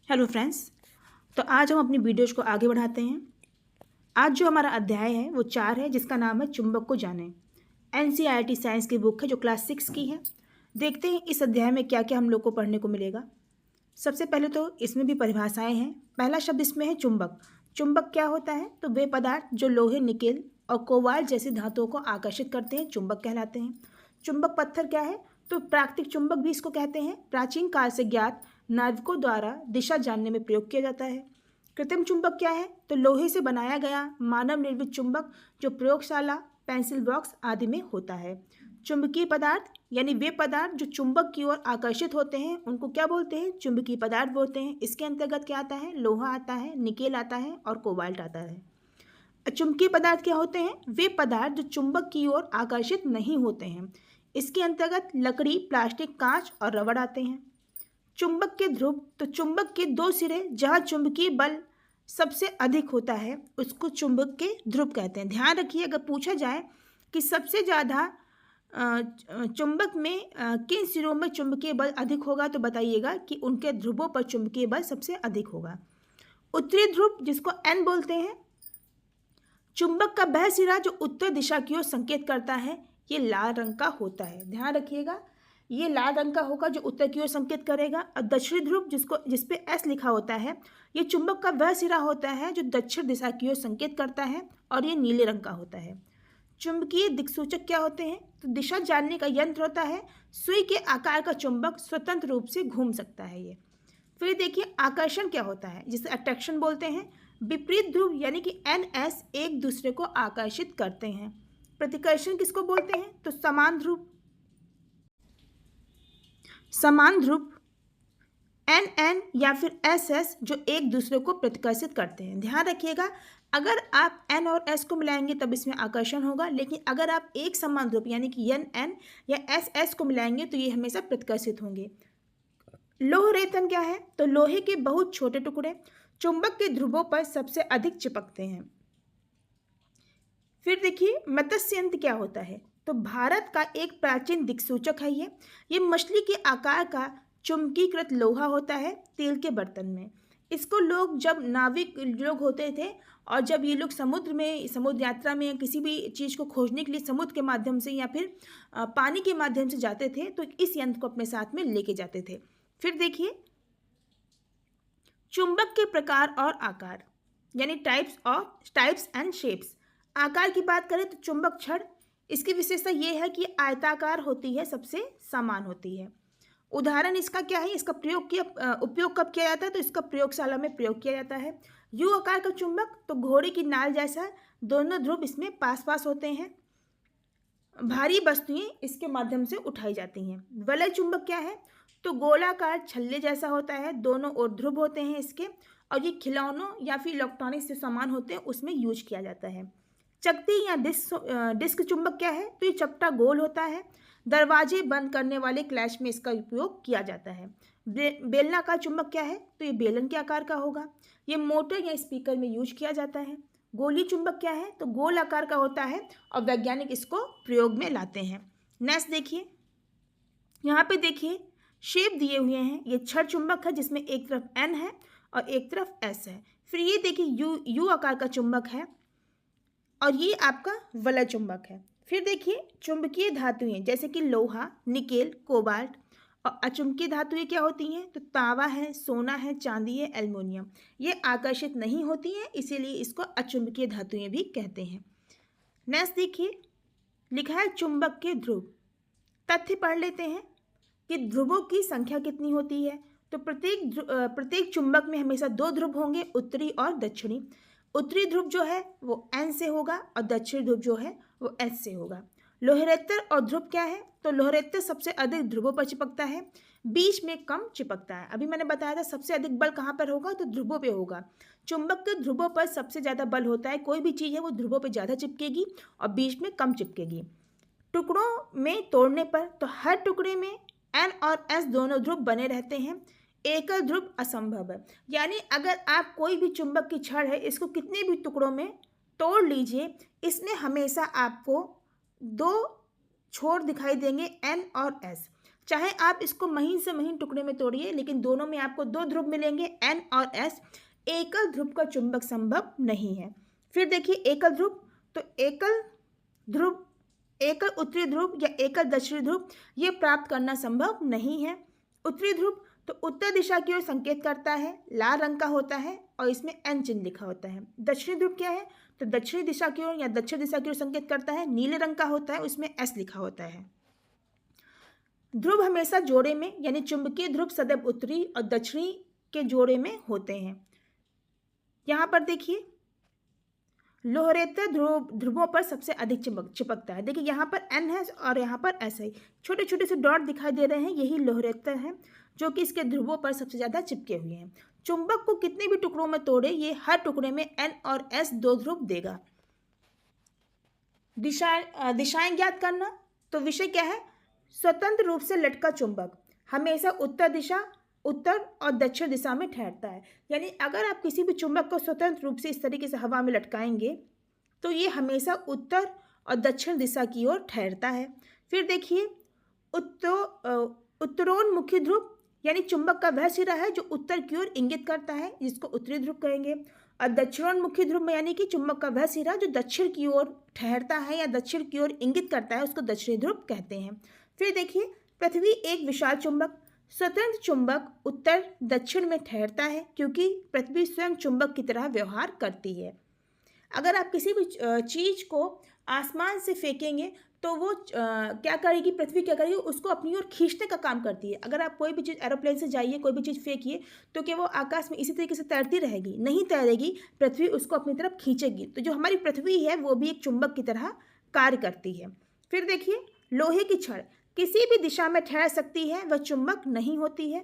Hello friends. तो आज हम अपनी वीडियोज़ को आगे बढ़ाते हैं। आज जो हमारा अध्याय है वो 4 है, जिसका नाम है चुंबक को जानें। एनसीईआरटी साइंस की बुक है जो क्लास 6 की है। देखते हैं इस अध्याय में क्या क्या हम लोग को पढ़ने को मिलेगा। सबसे पहले तो इसमें भी परिभाषाएं हैं। पहला शब्द इसमें है चुंबक। चुंबक क्या होता है? तो वे पदार्थ जो लोहे, निकेल और कोबाल्ट जैसी धातुओं को आकर्षित करते हैं चुंबक कहलाते हैं। चुंबक पत्थर क्या है? तो प्राकृतिक चुंबक भी इसको कहते हैं। प्राचीन काल से ज्ञात नाविकों द्वारा दिशा जानने में प्रयोग किया जाता है। कृत्रिम चुंबक क्या है? तो लोहे से बनाया गया मानव निर्मित चुंबक जो प्रयोगशाला, पेंसिल बॉक्स आदि में होता है। चुंबकीय पदार्थ यानी वे पदार्थ जो चुंबक की ओर आकर्षित होते हैं उनको क्या बोलते हैं? चुंबकीय पदार्थ बोलते हैं। इसके अंतर्गत क्या आता है? लोहा आता है, निकेल आता है और कोबाल्ट आता है। चुंबकीय पदार्थ क्या होते हैं? वे पदार्थ जो चुंबक की ओर आकर्षित नहीं होते हैं। इसके अंतर्गत लकड़ी, प्लास्टिक, कांच और रबड़ आते हैं। चुंबक के ध्रुव, तो चुंबक के दो सिरे जहाँ चुंबकीय बल सबसे अधिक होता है उसको चुंबक के ध्रुव कहते हैं। ध्यान रखिए, अगर पूछा जाए कि सबसे ज़्यादा चुंबक में किन सिरों में चुंबकीय बल अधिक होगा, तो बताइएगा कि उनके ध्रुवों पर चुंबकीय बल सबसे अधिक होगा। उत्तरी ध्रुव जिसको एन बोलते हैं, चुंबक का वह सिरा जो उत्तर दिशा की ओर संकेत करता है ये लाल रंग का होता है। ध्यान रखिएगा, ये लाल रंग का होगा जो उत्तर की ओर संकेत करेगा। और दक्षिणी ध्रुव जिसपे एस लिखा होता है, ये चुंबक का वह सिरा होता है जो दक्षिण दिशा की ओर संकेत करता है और ये नीले रंग का होता है। चुंबकीय दिक्सूचक क्या होते हैं? तो दिशा जानने का यंत्र होता है। सुई के आकार का चुंबक स्वतंत्र रूप से घूम सकता है ये। फिर देखिए आकर्षण क्या होता है, जिसे अट्रैक्शन बोलते हैं। विपरीत ध्रुव यानी कि एन एस एक दूसरे को आकर्षित करते हैं। प्रतिकर्षण किसको बोलते हैं? तो समान ध्रुव एन एन या फिर एस एस जो एक दूसरे को प्रतिकर्षित करते हैं। ध्यान रखिएगा, अगर आप एन और एस को मिलाएंगे तब इसमें आकर्षण होगा, लेकिन अगर आप एक समान ध्रुव यानी कि एन एन या एस एस को मिलाएंगे तो ये हमेशा प्रतिकर्षित होंगे। लोह रेतन क्या है? तो लोहे के बहुत छोटे टुकड़े चुंबक के ध्रुवों पर सबसे अधिक चिपकते हैं। फिर देखिए मत्स्य यंत्र क्या होता है? तो भारत का एक प्राचीन दिक्सूचक है ये मछली के आकार का चुंबकीकृत लोहा होता है तेल के बर्तन में। इसको लोग, जब नाविक लोग होते थे और जब ये लोग समुद्र यात्रा में किसी भी चीज़ को खोजने के लिए समुद्र के माध्यम से या फिर पानी के माध्यम से जाते थे तो इस यंत्र को अपने साथ में लेके जाते थे। फिर देखिए चुंबक के प्रकार और आकार यानी टाइप्स एंड शेप्स। आकार की बात करें तो चुंबक छड़, इसकी विशेषता यह है कि आयताकार होती है, सबसे समान होती है। उदाहरण इसका क्या है? इसका उपयोग कब किया जाता है? तो इसका प्रयोगशाला में प्रयोग किया जाता है। यू आकार का चुंबक, तो घोड़े की नाल जैसा दोनों ध्रुव इसमें पास पास होते हैं। भारी वस्तुएं इसके माध्यम से उठाई जाती हैं। वलय चुंबक क्या है? तो गोलाकार छल्ले जैसा होता है, दोनों ओर ध्रुव होते हैं इसके, और ये खिलौनों या फिर इलेक्ट्रॉनिक्स से सामान होते हैं उसमें यूज किया जाता है। चकती या डिस्क चुंबक क्या है? तो ये चपटा गोल होता है। दरवाजे बंद करने वाले क्लैच में इसका उपयोग किया जाता है। बेलनाकार चुंबक क्या है? तो ये बेलन के आकार का होगा। ये मोटर या स्पीकर में यूज किया जाता है। गोली चुंबक क्या है? तो गोल आकार का होता है और वैज्ञानिक इसको प्रयोग में लाते हैं। नेक्स्ट देखिए, यहाँ पे देखिए शेप दिए हुए हैं। ये छड़ चुंबक है जिसमें एक तरफ एन है और एक तरफ एस है। फिर ये देखिए यू आकार का चुंबक है और ये आपका वलय चुंबक है। फिर देखिए चुंबकीय धातुएं जैसे कि लोहा, निकेल, कोबाल्ट, और अचुंबकीय धातुएं क्या होती हैं? तो तांबा है, सोना है, चांदी है, एल्युमिनियम। ये आकर्षित नहीं होती हैं, इसीलिए इसको अचुंबकीय धातुएं भी कहते हैं। नेक्स्ट देखिए लिखा है चुंबक के ध्रुव। तथ्य पढ़ लेते हैं कि ध्रुवों की संख्या कितनी होती है। तो प्रत्येक चुंबक में हमेशा 2 ध्रुव होंगे, उत्तरी और दक्षिणी। उत्तरी ध्रुव जो है वो एन से होगा और दक्षिणी ध्रुव जो है वो एस से होगा। लोहरेत्तर और ध्रुव क्या है? तो लोहरेत्तर सबसे अधिक ध्रुवों पर चिपकता है, बीच में कम चिपकता है। अभी मैंने बताया था सबसे अधिक बल कहाँ पर होगा? तो ध्रुवों पे होगा। चुंबक के ध्रुवों पर सबसे ज़्यादा बल होता है। कोई भी चीज़ है वो ध्रुवों पे ज़्यादा चिपकेगी और बीच में कम चिपकेगी। टुकड़ों में तोड़ने पर तो हर टुकड़े में एन और एस दोनों ध्रुव बने रहते हैं। एकल ध्रुव असंभव है, यानी अगर आप कोई भी चुंबक की छड़ है इसको कितने भी टुकड़ों में तोड़ लीजिए, इसमें हमेशा आपको 2 छोर दिखाई देंगे, एन और एस। चाहे आप इसको महीन से महीन टुकड़े में तोड़िए, लेकिन दोनों में आपको दो ध्रुव मिलेंगे, N और S। एकल ध्रुव का चुंबक संभव नहीं है। फिर देखिए एकल ध्रुव, तो एकल ध्रुव, एकल उत्तरी ध्रुव या एकल दक्षिणी ध्रुव ये प्राप्त करना संभव नहीं है। उत्तरी ध्रुव तो उत्तर दिशा की ओर संकेत करता है, लाल रंग का होता है और इसमें N चिन्ह लिखा होता है। दक्षिणी ध्रुव क्या है, तो दक्षिणी दिशा की ओर या दक्षिण दिशा की ओर संकेत करता है, नीले रंग का होता है, उसमें S लिखा होता है। ध्रुव हमेशा जोड़े में, यानी चुंबकीय ध्रुव सदैव उत्तरी और दक्षिणी के जोड़े में होते हैं। यहाँ पर देखिए लोहरेतर ध्रुवों पर सबसे अधिक चिपकता है। देखिए यहाँ पर N है और यहाँ पर S है, छोटे छोटे से डॉट दिखाई दे रहे हैं, यही लोहरेतर हैं जो कि इसके ध्रुवों पर सबसे ज़्यादा चिपके हुए हैं। चुंबक को कितने भी टुकड़ों में तोड़े, ये हर टुकड़े में N और S दो ध्रुव देगा। दिशाएं ज्ञात करना, तो विषय क्या है, स्वतंत्र रूप से लटका चुंबक हमेशा उत्तर दिशा, उत्तर और दक्षिण दिशा में ठहरता है। यानी अगर आप किसी भी चुंबक को स्वतंत्र रूप से इस तरीके से हवा में लटकाएंगे तो ये हमेशा उत्तर और दक्षिण दिशा की ओर ठहरता है। फिर देखिए उत्तरोन्मुखी ध्रुव, यानी चुंबक का वह सिरा है जो उत्तर की ओर इंगित करता है, जिसको उत्तरी ध्रुव कहेंगे। और दक्षिणोन्मुखी ध्रुव में यानी कि चुंबक का वह सिरा जो दक्षिण की ओर ठहरता है या दक्षिण की ओर इंगित करता है, उसको दक्षिणी ध्रुव कहते हैं। फिर देखिए पृथ्वी एक विशाल चुंबक, स्वतंत्र चुंबक उत्तर दक्षिण में ठहरता है क्योंकि पृथ्वी स्वयं चुंबक की तरह व्यवहार करती है। अगर आप किसी भी चीज़ को आसमान से फेंकेंगे तो वो क्या करेगी, पृथ्वी क्या करेगी, उसको अपनी ओर खींचने का काम करती है। अगर आप कोई भी चीज़ एरोप्लेन से जाइए, कोई भी चीज़ फेंकिए, तो क्या वो आकाश में इसी तरीके से तैरती रहेगी? नहीं तैरेगी, पृथ्वी उसको अपनी तरफ खींचेगी। तो जो हमारी पृथ्वी है वो भी एक चुंबक की तरह कार्य करती है। फिर देखिए लोहे की छड़ किसी भी दिशा में ठहर सकती है, वह चुंबक नहीं होती है।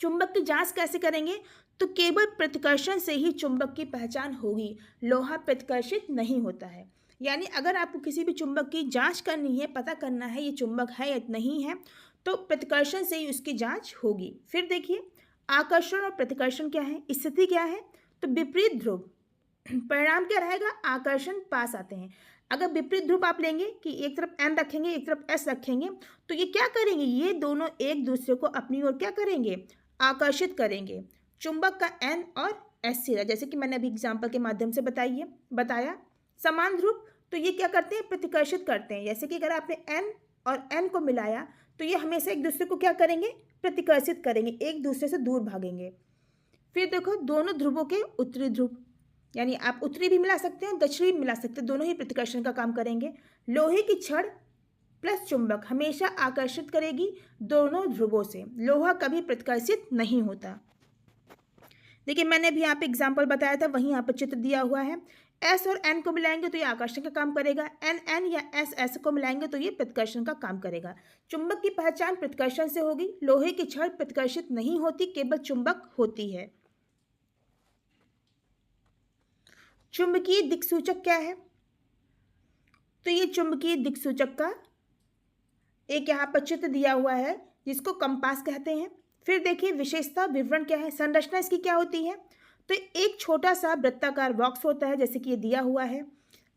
चुंबक की जांच कैसे करेंगे, तो केवल प्रतिकर्षण से ही चुंबक की पहचान होगी। लोहा प्रतिकर्षित नहीं होता है। यानी अगर आपको किसी भी चुंबक की जांच करनी है, पता करना है ये चुंबक है या नहीं है, तो प्रतिकर्षण से ही उसकी जांच होगी। फिर देखिए आकर्षण और प्रतिकर्षण क्या है, स्थिति क्या है, तो विपरीत ध्रुव परिणाम क्या रहेगा, आकर्षण पास आते हैं। अगर विपरीत ध्रुव आप लेंगे कि एक तरफ N रखेंगे, एक तरफ S रखेंगे, तो ये क्या करेंगे, ये दोनों एक दूसरे को अपनी ओर क्या करेंगे, आकर्षित करेंगे। चुंबक का N और S सिरा, जैसे कि मैंने अभी एग्जाम्पल के माध्यम से बताया। समान ध्रुव तो ये क्या करते हैं, प्रतिकर्षित करते हैं। जैसे कि अगर आपने N और N को मिलाया तो ये हमेशा एक दूसरे को क्या करेंगे, प्रतिकर्षित करेंगे, एक दूसरे से दूर भागेंगे। फिर देखो दोनों ध्रुवों के उत्तरी ध्रुव, यानी आप उत्तरी भी मिला सकते हैं, दक्षिणी भी मिला सकते हैं, दोनों ही प्रतिकर्षण का काम करेंगे। लोहे की छड़ प्लस चुंबक हमेशा आकर्षित करेगी दोनों ध्रुवों से, लोहा कभी प्रतिकर्षित नहीं होता। देखिए मैंने भी यहाँ पे एग्जाम्पल बताया था, वहीं यहाँ पर चित्र दिया हुआ है। S और N को मिलाएंगे तो ये आकर्षण का काम करेगा, N या S को मिलाएंगे तो ये प्रतिकर्षण का काम करेगा। चुंबक की पहचान प्रतिकर्षण से होगी। लोहे की छड़ प्रतिकर्षित नहीं होती, केवल चुंबक होती है। चुंबकीय दिक्सूचक क्या है, तो ये चुंबकीय दिक्सूचक का एक यहाँ पर चित्र दिया हुआ है जिसको कंपास कहते हैं। फिर देखिए विशेषता विवरण क्या है, संरचना इसकी क्या होती है, तो एक छोटा सा वृत्ताकार बॉक्स होता है जैसे कि ये दिया हुआ है,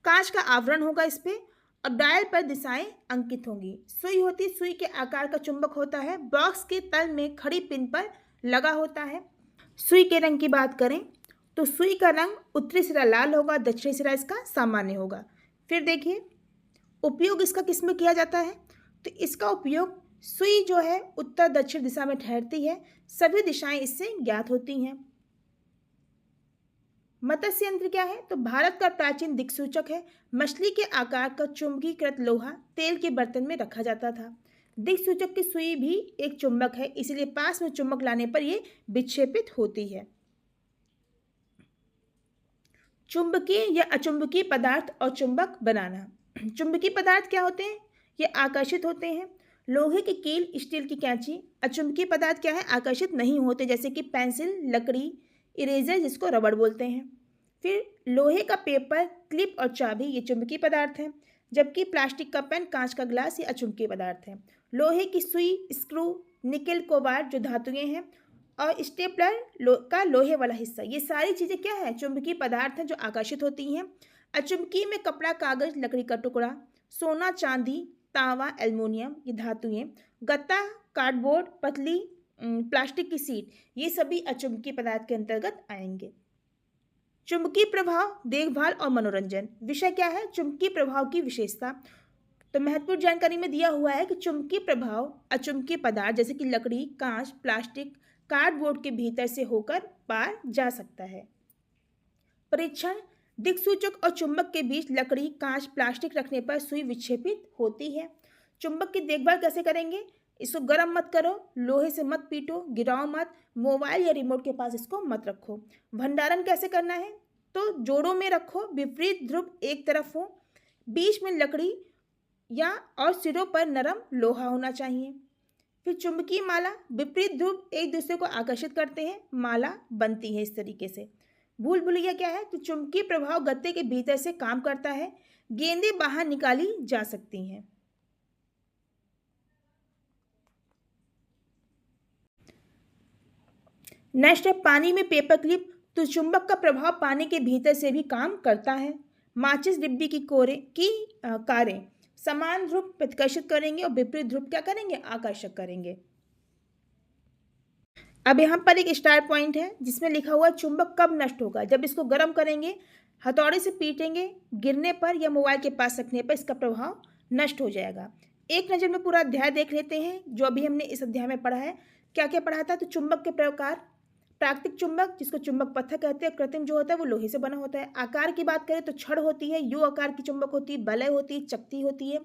कांच का आवरण होगा इस पे और डायल पर दिशाएं अंकित होंगी। सुई होती, सुई के आकार का चुंबक होता है, बॉक्स के तल में खड़ी पिन पर लगा होता है। सुई के रंग की बात करें तो सुई का रंग उत्तरी सिरा लाल होगा, दक्षिणी सिरा इसका सामान्य होगा। फिर देखिए उपयोग इसका किस में किया जाता है, तो इसका उपयोग सुई जो है उत्तर दक्षिण दिशा में ठहरती है, सभी दिशाएं इससे ज्ञात होती हैं। मत्स्य यंत्र क्या है, तो भारत का प्राचीन दिक्सूचक है। मछली के आकार का चुंबकीकृत लोहा तेल के बर्तन में रखा जाता था। दिक्सूचक की सुई भी एक चुंबक है, इसलिए पास में चुंबक लाने पर यह विक्षेपित होती है। चुंबकीय या अचुंबकीय पदार्थ और चुंबक बनाना। चुंबकीय पदार्थ क्या होते हैं, ये आकर्षित होते हैं। लोहे की कील, स्टील की कैंची। अचुंबकीय पदार्थ क्या है, आकर्षित नहीं होते, जैसे कि पेंसिल, लकड़ी, इरेजर जिसको रबड़ बोलते हैं। फिर लोहे का पेपर, क्लिप और चाबी ये चुंबकीय पदार्थ हैं, जबकि प्लास्टिक का पेन, कांच का ग्लास ये अचुंबकीय पदार्थ हैं। लोहे की सुई, स्क्रू, निकेल, कोबाल्ट जो धातुएं हैं, और स्टेपलर का लोहे वाला हिस्सा, ये सारी चीज़ें क्या है, चुंबकीय पदार्थ हैं जो आकर्षित होती हैं। अचुंबकीय में कपड़ा, कागज, लकड़ी का टुकड़ा, सोना, चांदी, तांबा, एल्युमिनियम ये धातुएं, गत्ता, कार्डबोर्ड, पतली प्लास्टिक की सीट, ये सभी अचुंबकीय पदार्थ के अंतर्गत आएंगे। चुंबकीय प्रभाव, देखभाल और मनोरंजन। विषय क्या है? चुंबकीय प्रभाव की विशेषता। तो महत्वपूर्ण जानकारी में दिया हुआ है कि चुंबकीय प्रभाव अचुंबकीय पदार्थ जैसे कि लकड़ी, कांच, प्लास्टिक, कार्डबोर्ड के भीतर से होकर पार जा सकता है। परीक्षण, दिक्सूचक और चुंबक के बीच लकड़ी, कांच, प्लास्टिक रखने पर सुई विक्षेपित होती है। चुंबक की देखभाल कैसे करेंगे? इसको गर्म मत करो, लोहे से मत पीटो, गिराओ मत, मोबाइल या रिमोट के पास इसको मत रखो। भंडारण कैसे करना है? तो जोड़ों में रखो, विपरीत ध्रुव एक तरफ हो, बीच में लकड़ी या और सिरों पर नरम लोहा होना चाहिए। फिर चुंबकीय माला, विपरीत ध्रुव एक दूसरे को आकर्षित करते हैं, माला बनती है इस तरीके से। भूल भुलैया क्या है? तो चुंबकीय प्रभाव गत्ते के भीतर से काम करता है, गेंदें बाहर निकाली जा सकती हैं। नेक्स्ट है पानी में पेपर क्लिप। तो चुंबक का प्रभाव पानी के भीतर से भी काम करता है। माचिस डिब्बी की कारें समान ध्रुव प्रतिकर्षित करेंगे और विपरीत ध्रुव क्या करेंगे? आकर्षक करेंगे। अब यहाँ पर एक स्टार पॉइंट है जिसमें लिखा हुआ चुंबक कब नष्ट होगा? जब इसको गर्म करेंगे, हथौड़े से पीटेंगे, गिरने पर या मोबाइल के पास रखने पर इसका प्रभाव नष्ट हो जाएगा। एक नज़र में पूरा अध्याय देख लेते हैं जो अभी हमने इस अध्याय में पढ़ा है। क्या क्या पढ़ा था? तो चुंबक के प्रकार, प्राकृतिक चुंबक जिसको चुंबक पत्थर कहते हैं, कृत्रिम जो होता है वो लोहे से बना होता है। आकार की बात करें तो छड़ होती है, यू आकार की चुंबक होती है, बलय होती है, चकती होती है,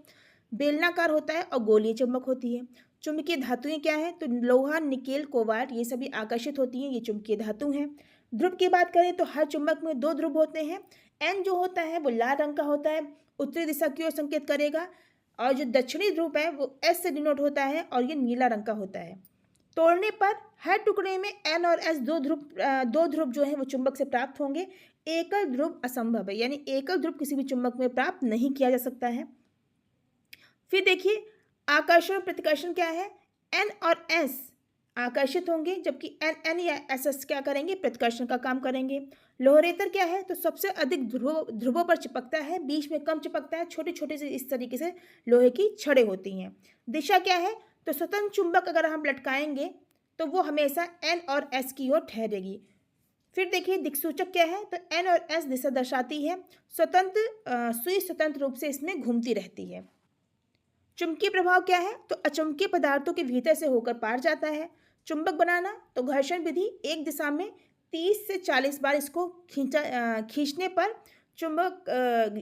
बेलनाकार होता है और गोलीय चुंबक होती है। चुंबकीय धातुएं क्या है? तो लोहा, निकेल, कोबाल्ट ये सभी आकर्षित होती हैं, ये चुंबकीय धातु हैं। ध्रुव की बात करें तो हर चुंबक में 2 ध्रुव होते हैं। एन जो होता है वो लाल रंग का होता है, उत्तरी दिशा की ओर संकेत करेगा, और जो दक्षिणी ध्रुव है वो एस से डिनोट होता है और ये नीला रंग का होता है। तोड़ने पर हर टुकड़े में एन और एस दो ध्रुव जो है वो चुंबक से प्राप्त होंगे। एकल ध्रुव असंभव है, यानी एकल ध्रुव किसी भी चुंबक में प्राप्त नहीं किया जा सकता है। फिर देखिए आकर्षण और प्रतिकर्षण क्या है? एन और एस आकर्षित होंगे जबकि एन एन या एस एस क्या करेंगे? प्रतिकर्षण का काम करेंगे। लोहरेतर क्या है? तो सबसे अधिक ध्रुवों पर चिपकता है, बीच में कम चिपकता है, छोटे छोटे से इस तरीके से लोहे की छड़ें होती हैं। दिशा क्या है? तो स्वतंत्र चुंबक अगर हम लटकाएंगे तो वो हमेशा एन और एस की ओर ठहरेगी। फिर देखिए दिक्सूचक क्या है? तो एन और एस दिशा दर्शाती है। सुई स्वतंत्र रूप से इसमें घूमती रहती है। चुंबकीय प्रभाव क्या है? तो अचुंबकीय पदार्थों के भीतर से होकर पार जाता है। चुंबक बनाना, तो घर्षण विधि एक दिशा में 30 से 40 बार इसको खींचने पर चुंबक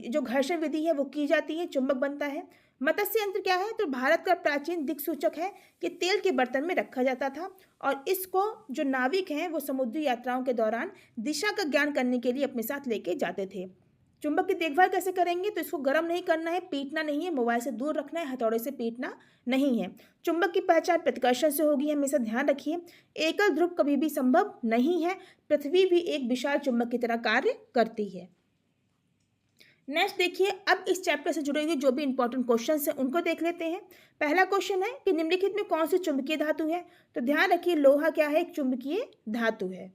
जो घर्षण विधि है वो की जाती है, चुंबक बनता है। मत्स्य यंत्र क्या है? तो भारत का प्राचीन दिक्सूचक है। ये तेल के बर्तन में रखा जाता था और इसको जो नाविक हैं वो समुद्री यात्राओं के दौरान दिशा का ज्ञान करने के लिए अपने साथ लेके जाते थे। चुंबक की देखभाल कैसे करेंगे? तो इसको गर्म नहीं करना है, पीटना नहीं है, मोबाइल से दूर रखना है, हथौड़े से पीटना नहीं है। चुंबक की पहचान प्रतिकर्षण से होगी, हमेशा ध्यान रखिए। एकल ध्रुव कभी भी संभव नहीं है। पृथ्वी भी एक विशाल चुंबक की तरह कार्य करती है। नेक्स्ट देखिए, अब इस चैप्टर से जुड़े हुए जो भी इंपॉर्टेंट क्वेश्चंस हैं उनको देख लेते हैं। पहला क्वेश्चन है कि निम्नलिखित में कौन सी चुंबकीय धातु है? तो ध्यान रखिए लोहा क्या है? एक चुंबकीय धातु है।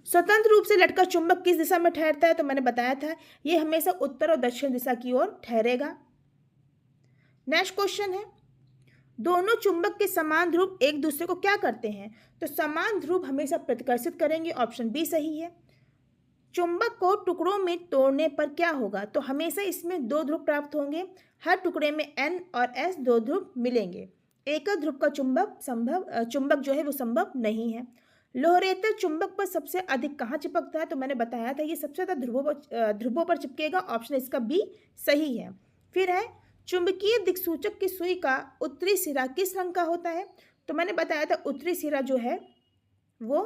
स्वतंत्र रूप से लटका चुंबक किस दिशा में ठहरता है? तो मैंने बताया था ये हमेशा उत्तर और दक्षिण दिशा की ओर ठहरेगा। नेक्स्ट क्वेश्चन है दोनों चुंबक के समान ध्रुव एक दूसरे को क्या करते हैं? तो समान ध्रुव हमेशा प्रतिकर्षित करेंगे, ऑप्शन बी सही है। चुंबक को टुकड़ों में तोड़ने पर क्या होगा? तो हमेशा इसमें 2 ध्रुव प्राप्त होंगे, हर टुकड़े में एन और एस 2 ध्रुव मिलेंगे। एकल ध्रुव का चुंबक जो है वो संभव नहीं है। लोहरेतर चुंबक पर सबसे अधिक कहाँ चिपकता है? तो मैंने बताया था ये सबसे ज़्यादा ध्रुवों पर चिपकेगा, ऑप्शन इसका बी सही है। फिर है चुंबकीय दिक्सूचक की सुई का उत्तरी सिरा किस रंग का होता है? तो मैंने बताया था उत्तरी सिरा जो है वो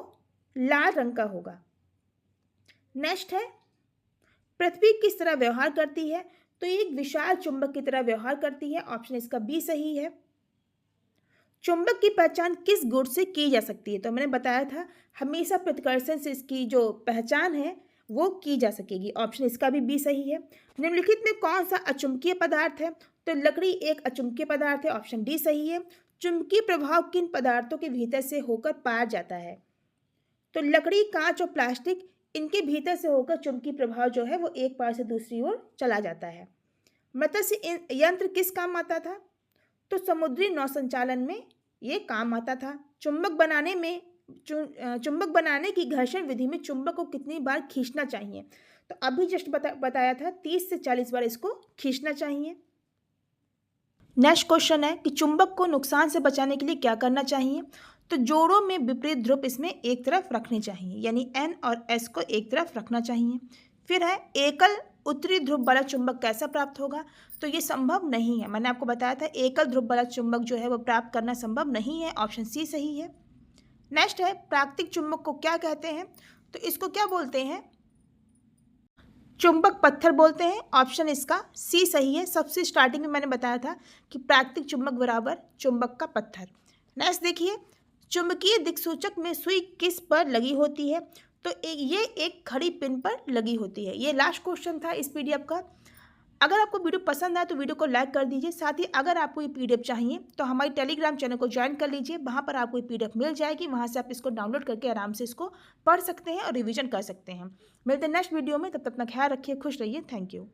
लाल रंग का होगा। नेक्स्ट है पृथ्वी किस तरह व्यवहार करती है? तो ये एक विशाल चुंबक की तरह व्यवहार करती है, ऑप्शन इसका बी सही है। चुंबक की पहचान किस गुण से की जा सकती है? तो मैंने बताया था हमेशा प्रतिकर्षण से इसकी जो पहचान है वो की जा सकेगी, ऑप्शन इसका भी बी सही है। निम्नलिखित में कौन सा अचुंबकीय पदार्थ है? तो लकड़ी एक अचुंबकीय पदार्थ है, ऑप्शन डी सही है। चुंबकीय प्रभाव किन पदार्थों के भीतर से होकर पार जाता है? तो लकड़ी, कांच और प्लास्टिक इनके भीतर से होकर चुंबकीय प्रभाव जो है वो एक पार से दूसरी ओर चला जाता है। मत्स्य यंत्र किस काम आता था? तो समुद्री नौसंचालन में ये काम आता था। चुंबक बनाने की घर्षण विधि में चुंबक को कितनी बार खींचना चाहिए? तो अभी जस्ट बताया था 30 से 40 बार इसको खींचना चाहिए। नेक्स्ट क्वेश्चन है कि चुंबक को नुकसान से बचाने के लिए क्या करना चाहिए? तो जोड़ों में विपरीत ध्रुव इसमें एक तरफ रखने चाहिए, यानी N और S को एक तरफ रखना चाहिए। फिर है एकल उत्तरी ध्रुव वाला चुंबक कैसा प्राप्त होगा? तो ये संभव नहीं है। मैंने आपको बताया था एकल ध्रुव वाला चुंबक जो है वो प्राप्त करना संभव नहीं है। ऑप्शन सी सही है। नेक्स्ट है प्राकृतिक चुंबक को क्या कहते हैं? तो इसको क्या बोलते हैं? चुंबक पत्थर बोलते हैं। ऑप्शन इसका सी सही है। सबसे स्टार्टिंग में मैंने बताया था कि प्राकृतिक चुंबक बराबर चुंबक का पत्थर। नेक्स्ट देखिए, चुंबकीय दिक्सूचक में सुई किस पर लगी होती है? तो ये एक खड़ी पिन पर लगी होती है। ये लास्ट क्वेश्चन था इस पीडीएफ का। अगर आपको वीडियो पसंद आए तो वीडियो को लाइक कर दीजिए। साथ ही अगर आपको ये पीडीएफ चाहिए तो हमारी टेलीग्राम चैनल को ज्वाइन कर लीजिए। वहाँ पर आपको ये पीडीएफ मिल जाएगी। वहाँ से आप इसको डाउनलोड करके आराम से इसको पढ़ सकते हैं और रिवीजन कर सकते हैं। मिलते हैं नेक्स्ट वीडियो में। तब तक अपना ख्याल रखिए, खुश रहिए। Thank you.